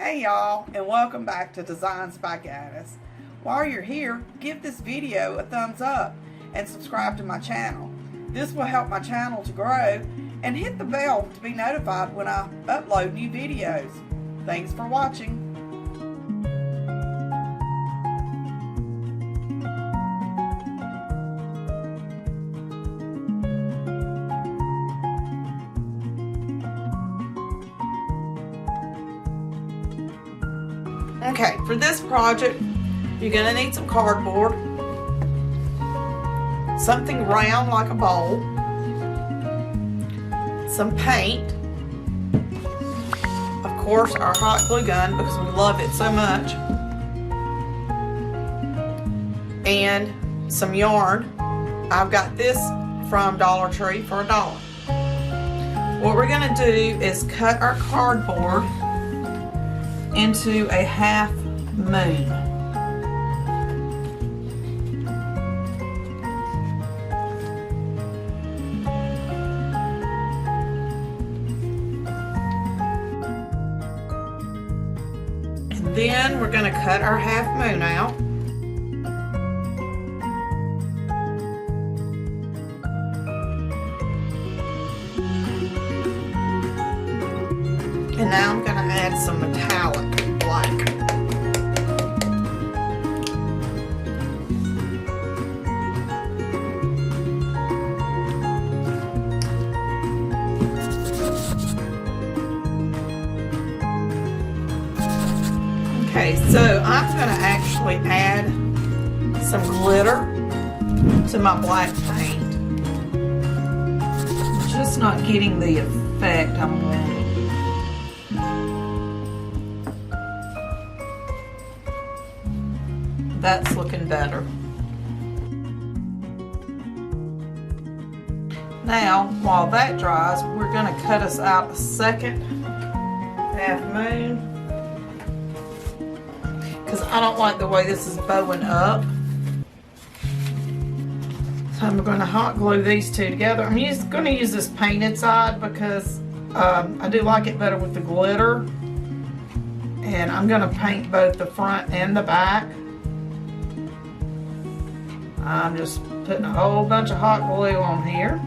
Hey y'all, and welcome back to Designs by Gaddis. While you're here, give this video a thumbs up and subscribe to my channel. This will help my channel to grow, and hit the bell to be notified when I upload new videos. Thanks for watching. Okay, for this project, you're going to need some cardboard, something round like a bowl, some paint, of course our hot glue gun because we love it so much, and some yarn. I've got this from Dollar Tree for $1. What we're going to do is cut our cardboard into a half moon. And then we're going to cut our half moon out. And now I'm going to add some metallic black. Okay, so I'm going to actually add some glitter to my black paint. Just not getting the effect I'm wanting. That's looking better. Now, while that dries, we're going to cut us out a second half moon, because I don't like the way this is bowing up. So I'm going to hot glue these two together. I'm going to use this painted side because I do like it better with the glitter. And I'm going to paint both the front and the back. I'm just putting a whole bunch of hot glue on here.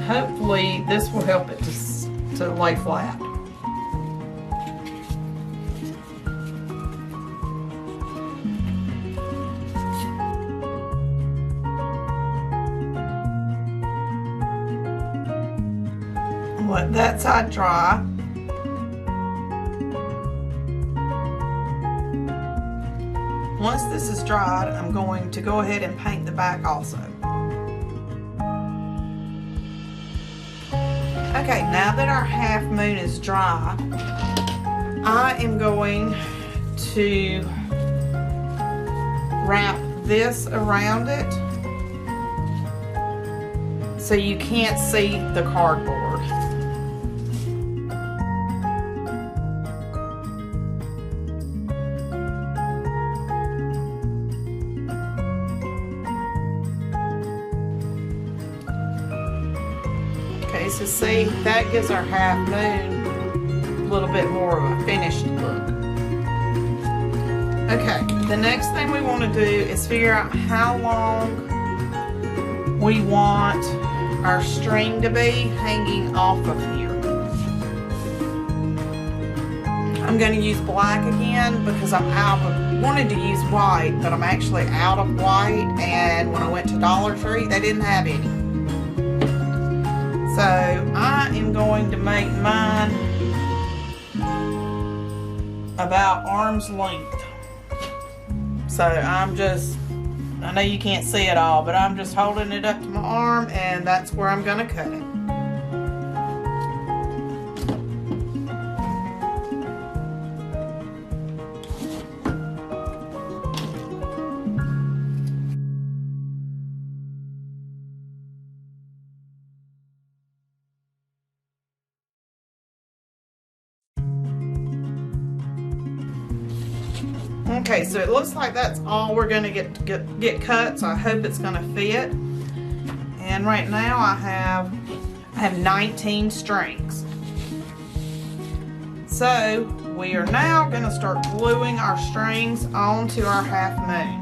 Hopefully this will help it to lay flat. Let that side dry. Once this is dried, I'm going to go ahead and paint the back also. Okay, now that our half moon is dry, I am going to wrap this around it so you can't see the cardboard. Okay, so see, that gives our half moon a little bit more of a finished look. Okay, the next thing we want to do is figure out how long we want our string to be hanging off of here. I'm going to use black again because I'm wanted to use white, but I'm actually out of white, and when I went to Dollar Tree, they didn't have any. So I am going to make mine about arm's length. So I know you can't see it all, but I'm just holding it up to my arm, and that's where I'm going to cut it. Okay, so it looks like that's all we're going to get cut, so I hope it's going to fit. And right now I have a have 19 strings. So we are now going to start gluing our strings onto our half moon.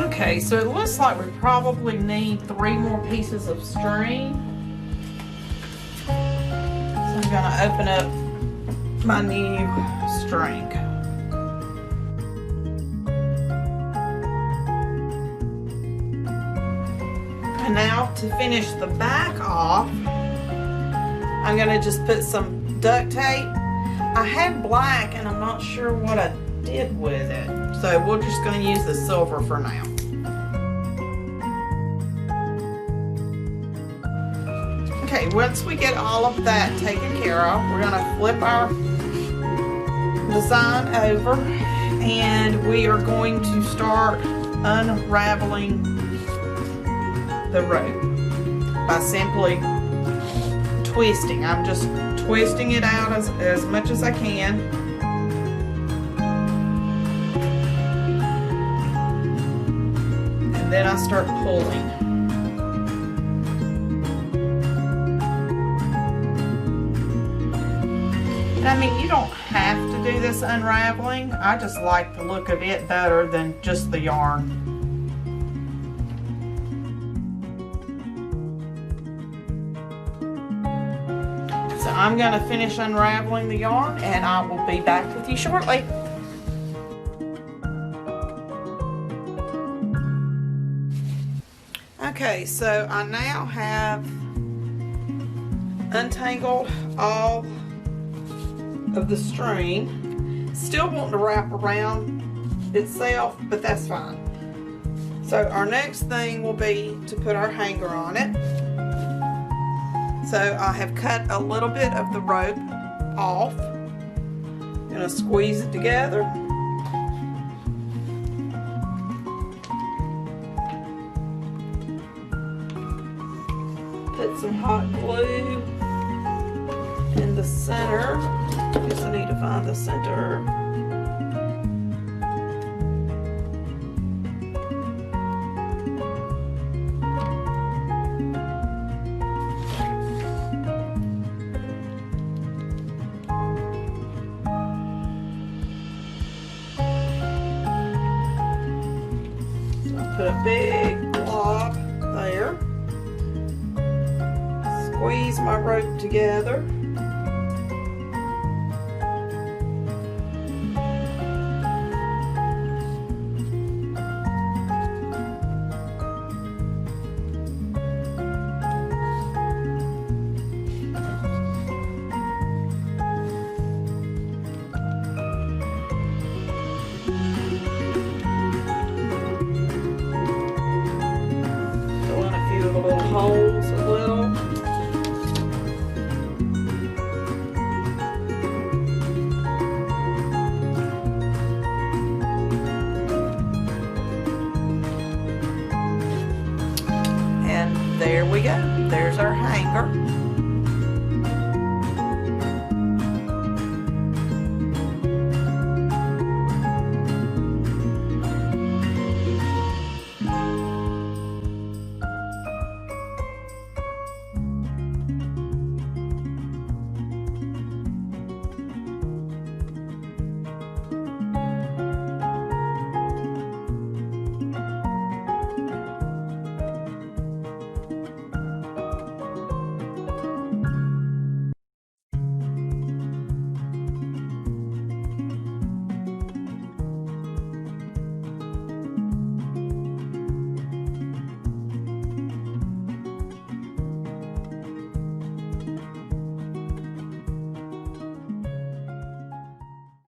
Okay, so it looks like we probably need 3 more pieces of string. So I'm going to open up my new string. And now to finish the back off, I'm going to just put some duct tape. I had black and I'm not sure what I did with it. So we're just going to use the silver for now. Okay, once we get all of that taken care of, we're going to flip our design over and we are going to start unraveling the rope by simply twisting. I'm just twisting it out as much as I can. And then I start pulling. I mean, you don't have to do this unraveling. I just like the look of it better than just the yarn. So I'm going to finish unraveling the yarn and I will be back with you shortly. Okay, so I now have untangled all of the string. Still wanting to wrap around itself, but that's fine. So our next thing will be to put our hanger on it. So I have cut a little bit of the rope off. Gonna squeeze it together. Put some hot glue in the center. Guess I need to find the center. So I put a big blob there. Squeeze my rope together. Holes a little. And there we go. There's our hanger.